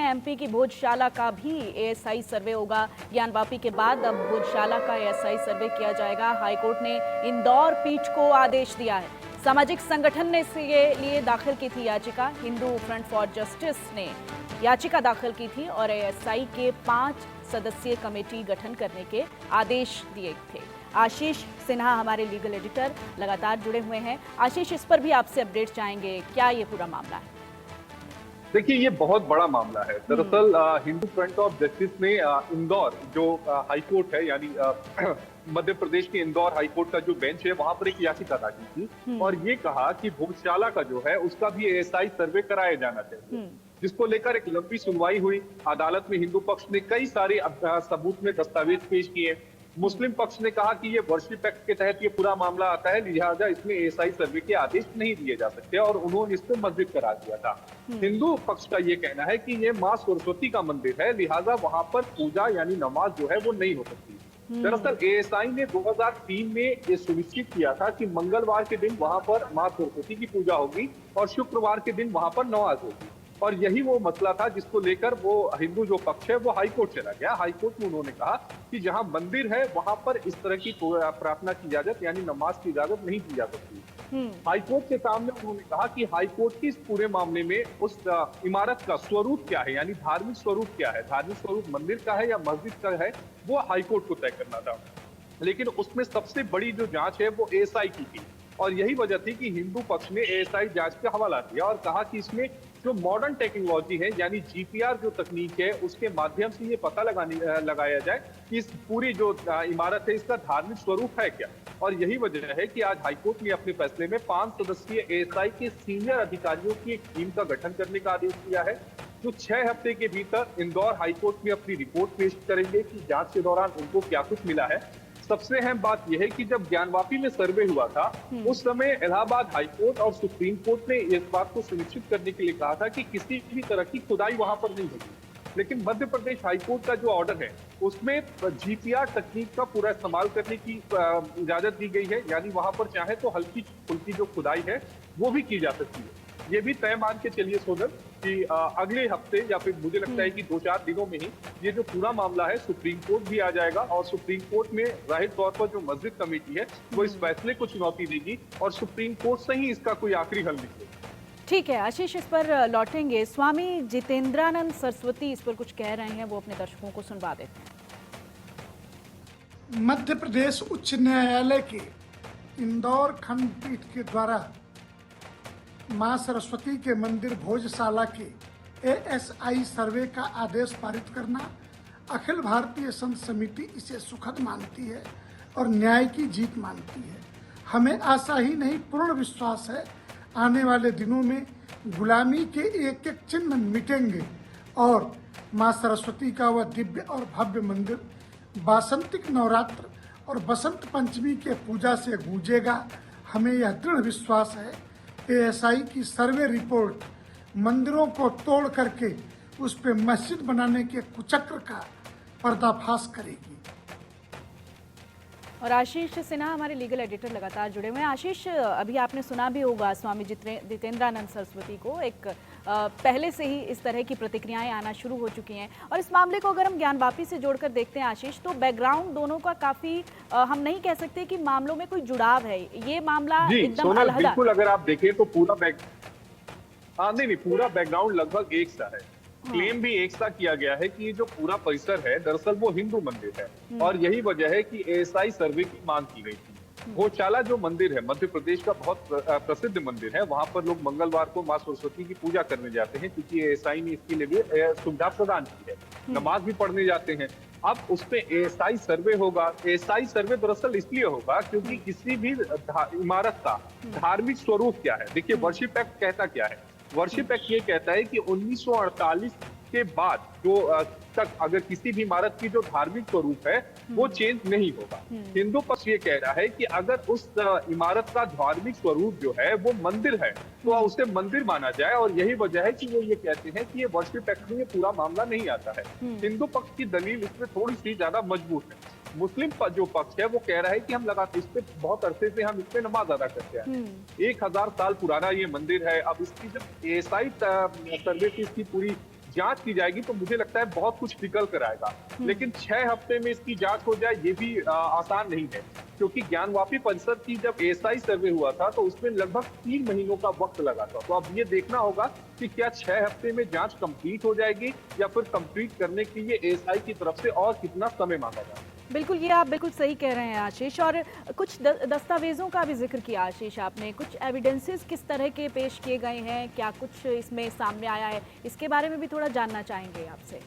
हैं एमपी की भोजशाला का भी एएसआई सर्वे होगा। ज्ञानवापी के बाद अब भोजशाला का एएसआई सर्वे किया जाएगा। हाईकोर्ट ने इंदौर पीठ को आदेश दिया है। सामाजिक संगठन ने इसके लिए दाखिल की थी याचिका। हिंदू फ्रंट फॉर जस्टिस ने याचिका दाखिल की थी और एएसआई के 5 सदस्यीय कमेटी गठन करने के आदेश दिए थे। आशीष सिन्हा हमारे लीगल एडिटर लगातार जुड़े हुए हैं। आशीष, इस पर भी आपसे अपडेट चाहेंगे, क्या ये पूरा मामला है? देखिए, ये बहुत बड़ा मामला है। दरअसल हिंदू फ्रंट ऑफ जस्टिस ने इंदौर जो हाईकोर्ट है, यानी मध्य प्रदेश के इंदौर हाईकोर्ट का जो बेंच है, वहां पर एक याचिका दाखिल की और ये कहा कि भोजशाला का जो है उसका भी एएसआई सर्वे कराया जाना चाहिए, जिसको लेकर एक लंबी सुनवाई हुई। अदालत में हिंदू पक्ष ने कई सारे सबूत में दस्तावेज पेश किए। मुस्लिम पक्ष ने कहा कि ये वर्शिप एक्ट के तहत ये पूरा मामला आता है, लिहाजा इसमें एएसआई सर्वे के आदेश नहीं दिए जा सकते और उन्होंने इसको मस्जिद करार दिया था। हिंदू पक्ष का ये कहना है कि ये मां सरस्वती का मंदिर है, लिहाजा वहां पर पूजा यानी नमाज जो है वो नहीं हो सकती। दरअसल एएसआई ने 2003 में ये सुनिश्चित किया था कि मंगलवार के दिन वहां पर मां सरस्वती की पूजा होगी और शुक्रवार के दिन वहां पर नमाज होगी। और यही वो मसला था जिसको लेकर वो हिंदू जो पक्ष है वो हाईकोर्ट चला गया। हाईकोर्ट में उन्होंने कहा कि जहां मंदिर है वहां पर इस तरह की प्रार्थना की इजाजत यानी नमाज की इजाजत नहीं दी जा सकती। हाईकोर्ट के सामने उन्होंने कहा कि हाईकोर्ट की इस पूरे मामले में उस इमारत का स्वरूप क्या है, यानी धार्मिक स्वरूप क्या है, धार्मिक स्वरूप मंदिर का है या मस्जिद का है, वो हाईकोर्ट को तय करना था। लेकिन उसमें सबसे बड़ी जो जांच है वो एएसआई की थी और यही वजह थी कि हिंदू पक्ष ने एएसआई जांच का हवाला दिया और कहा कि इसमें जो मॉडर्न टेक्नोलॉजी है यानी जीपीआर जो तकनीक है उसके माध्यम से ये पता लगाया जाए कि इस पूरी जो इमारत है इसका धार्मिक स्वरूप है क्या। और यही वजह है कि आज हाईकोर्ट ने अपने फैसले में 5 सदस्यीय एएसआई के सीनियर अधिकारियों की एक टीम का गठन करने का आदेश दिया है, जो 6 हफ्ते के भीतर इंदौर हाईकोर्ट में अपनी रिपोर्ट पेश करेंगे कि जांच के दौरान उनको क्या कुछ मिला है। सबसे अहम बात यह है कि जब ज्ञानवापी में सर्वे हुआ था उस समय इलाहाबाद हाईकोर्ट और सुप्रीम कोर्ट ने इस बात को सुनिश्चित करने के लिए कहा था कि किसी भी तरह की खुदाई वहां पर नहीं होगी। लेकिन मध्य प्रदेश हाईकोर्ट का जो ऑर्डर है उसमें जीपीआर तकनीक का पूरा इस्तेमाल करने की इजाजत दी गई है, यानी वहां पर चाहे तो हल्की फुल्की जो खुदाई है वो भी की जा सकती है। ये भी तय मान के चलिए सोनल कि अगले हफ्ते या फिर मुझे लगता है कि 2-4 दिनों में ही ये जो पूरा मामला है सुप्रीम कोर्ट भी आ जाएगा और सुप्रीम कोर्ट में जाहिर तौर पर जो मस्जिद कमेटी है वो इस फैसले को चुनौती देगी और सुप्रीम कोर्ट से ही इसका कोई आखिरी हल निकलेगा। ठीक है आशीष, इस पर लौटेंगे। स्वामी जितेंद्रानंद सरस्वती इस पर कुछ कह रहे हैं, वो अपने दर्शकों को सुनवा देते हैं। मध्य प्रदेश उच्च न्यायालय के इंदौर खंडपीठ के द्वारा मां सरस्वती के मंदिर भोजशाला के एएसआई सर्वे का आदेश पारित करना, अखिल भारतीय संत समिति इसे सुखद मानती है और न्याय की जीत मानती है। हमें आशा ही नहीं पूर्ण विश्वास है आने वाले दिनों में गुलामी के एक एक चिन्ह मिटेंगे और मां सरस्वती का वह दिव्य और भव्य मंदिर वासंतिक नवरात्र और बसंत पंचमी के पूजा से गूंजेगा। हमें यह दृढ़ विश्वास है एएसआई की सर्वे रिपोर्ट मंदिरों को तोड़ करके उस पे मस्जिद बनाने के कुचक्र का पर्दाफाश करेगी। और आशीष सिन्हा हमारे लीगल एडिटर लगातार जुड़े हुए हैं। आशीष, अभी आपने सुना भी होगा स्वामी जितेंद्रानंद सरस्वती को एक पहले से ही इस तरह की प्रतिक्रियाएं आना शुरू हो चुकी हैं और इस मामले को अगर हम ज्ञानवापी से जोड़कर देखते हैं आशीष, तो बैकग्राउंड दोनों का काफी हम नहीं कह सकते कि मामलों में कोई जुड़ाव है। ये मामला एकदम अलग। बिल्कुल, अगर आप देखें तो पूरा पूरा बैकग्राउंड लगभग एक सा है। क्लेम भी एक सा किया गया है कि ये जो पूरा परिसर है दरअसल वो हिंदू मंदिर है और यही वजह है कि एएसआई सर्वे की मांग की गई थी। भोजशाला जो मंदिर है मध्य प्रदेश का बहुत प्रसिद्ध मंदिर है, वहां पर लोग मंगलवार को मां सरस्वती की पूजा करने जाते हैं क्योंकि एएसआई ने इसके लिए भी सुविधा प्रदान की है। नमाज भी पढ़ने जाते हैं। अब उस पे एएसआई सर्वे होगा। एएसआई सर्वे दरअसल इसलिए होगा क्योंकि किसी भी इमारत का धार्मिक स्वरूप क्या है। देखिए, वर्शिप एक्ट कहता क्या है? वर्शिप एक्ट ये कहता है कि 1948 के बाद जो तक अगर किसी भी इमारत की जो धार्मिक स्वरूप है वो चेंज नहीं होगा। हिंदू पक्ष ये कह रहा है कि अगर उस इमारत का धार्मिक स्वरूप जो है वो मंदिर है तो उसे मंदिर माना जाए और यही वजह है कि वो ये कहते हैं कि ये वर्शिप एक्ट में पूरा मामला नहीं आता है। हिंदू पक्ष की दलील इसमें थोड़ी सी ज्यादा मजबूत है। मुस्लिम जो पक्ष है वो कह रहा है कि हम लगातार इस पे बहुत अरसे से हम इस पे नमाज अदा करते हैं। 1000 साल पुराना ये मंदिर है। अब इसकी जब एएसआई सर्वे की इसकी पूरी जांच की जाएगी तो मुझे लगता है बहुत कुछ निकल कर आएगा। लेकिन 6 हफ्ते में इसकी जांच हो जाए ये भी आसान नहीं है, क्योंकि ज्ञानवापी परिसर की जब एएसआई सर्वे हुआ था तो उसमें लगभग 3 महीनों का वक्त लगा था। तो अब ये देखना होगा कि क्या 6 हफ्ते में जांच कंप्लीट हो जाएगी या फिर कंप्लीट करने के लिए एएसआई की तरफ से और कितना समय मांगा जाए। बिल्कुल, ये आप बिल्कुल सही कह रहे हैं आशीष। और कुछ दस्तावेजों का भी जिक्र किया आशीष आपने, कुछ एविडेंसेस किस तरह के पेश किए गए हैं, क्या कुछ इसमें सामने आया है, इसके बारे में भी थोड़ा जानना चाहेंगे आपसे।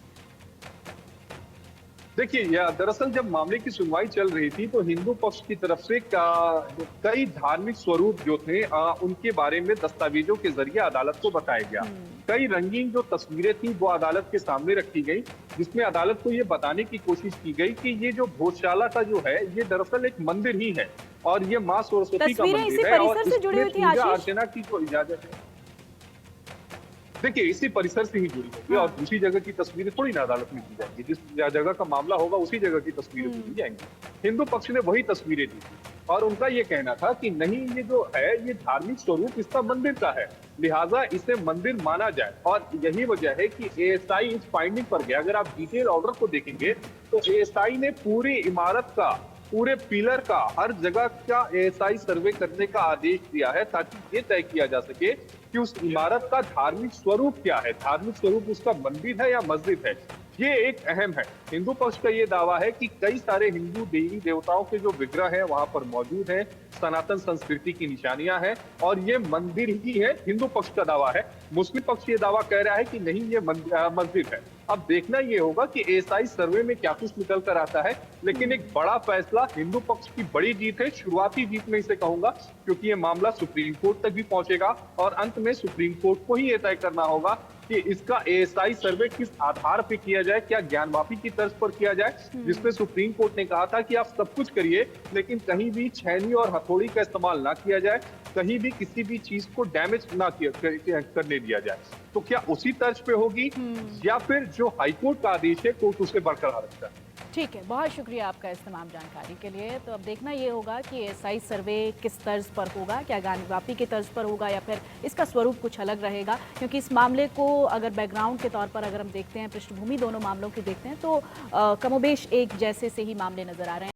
देखिए, दरअसल जब मामले की सुनवाई चल रही थी तो हिंदू पक्ष की तरफ से कई धार्मिक स्वरूप जो थे उनके बारे में दस्तावेजों के जरिए अदालत को बताया गया। कई रंगीन जो तस्वीरें थी वो अदालत के सामने रखी गई, जिसमें अदालत को ये बताने की कोशिश की गई कि ये जो भोजशाला का जो है ये दरअसल एक मंदिर ही है और ये माँ सरस्वती का मंदिर है और इसमें पूजा अर्चना की जो इजाजत है। देखिए, इसी परिसर से ही जुड़ी होगी और दूसरी जगह की तस्वीरें थोड़ी ना अदालत में दी जाएंगी। जिस जगह का मामला होगा उसी जगह की तस्वीरें दी जाएंगी। हिंदू पक्ष ने वही तस्वीरें दी थी और उनका ये कहना था कि नहीं, ये जो है ये धार्मिक स्वरूप इसका मंदिर का है, लिहाजा इसे मंदिर माना जाए। और यही वजह है कि एएसआई इस फाइंडिंग पर गया। अगर आप डिटेल ऑर्डर को देखेंगे तो एएसआई ने पूरी इमारत का, पूरे पिलर का, हर जगह का एएसआई सर्वे करने का आदेश दिया है ताकि ये तय किया जा सके कि उस इमारत का धार्मिक स्वरूप क्या है, धार्मिक स्वरूप उसका मंदिर है या मस्जिद है। ये एक अहम है। हिंदू पक्ष का ये दावा है कि कई सारे हिंदू देवी देवताओं के जो विग्रह हैं वहां पर मौजूद हैं, सनातन संस्कृति की निशानियां हैं और ये मंदिर ही है। हिंदू पक्ष का दावा है। मुस्लिम पक्ष ये दावा कह रहा है कि नहीं, ये मस्जिद है। अब देखना ये होगा कि एएसआई सर्वे में क्या कुछ निकल कर आता है, लेकिन एक बड़ा फैसला, हिंदू पक्ष की बड़ी जीत है, शुरुआती जीत में इसे कहूंगा, क्योंकि ये मामला सुप्रीम कोर्ट तक भी पहुंचेगा और अंत में सुप्रीम कोर्ट को ही ये तय करना होगा कि इसका एएसआई सर्वे किस आधार पे किया जाए। क्या ज्ञानवापी की तर्ज पर किया जाए, जिसमें सुप्रीम कोर्ट ने कहा था कि आप सब कुछ करिए लेकिन कहीं भी छैनी और हथौड़ी का इस्तेमाल ना किया जाए, कहीं भी किसी भी चीज को डैमेज ना करने दिया जाए। तो क्या उसी तर्ज पे होगी या फिर जो हाईकोर्ट का आदेश है कोर्ट उसे बरकरार रखता है। ठीक है, बहुत शुक्रिया आपका इस तमाम जानकारी के लिए। तो अब देखना ये होगा कि एएसआई सर्वे किस तर्ज पर होगा, क्या ज्ञानवापी के तर्ज पर होगा या फिर इसका स्वरूप कुछ अलग रहेगा। क्योंकि इस मामले को अगर बैकग्राउंड के तौर पर अगर हम देखते हैं, पृष्ठभूमि दोनों मामलों की देखते हैं तो कमोबेश एक जैसे से ही मामले नजर आ रहे हैं।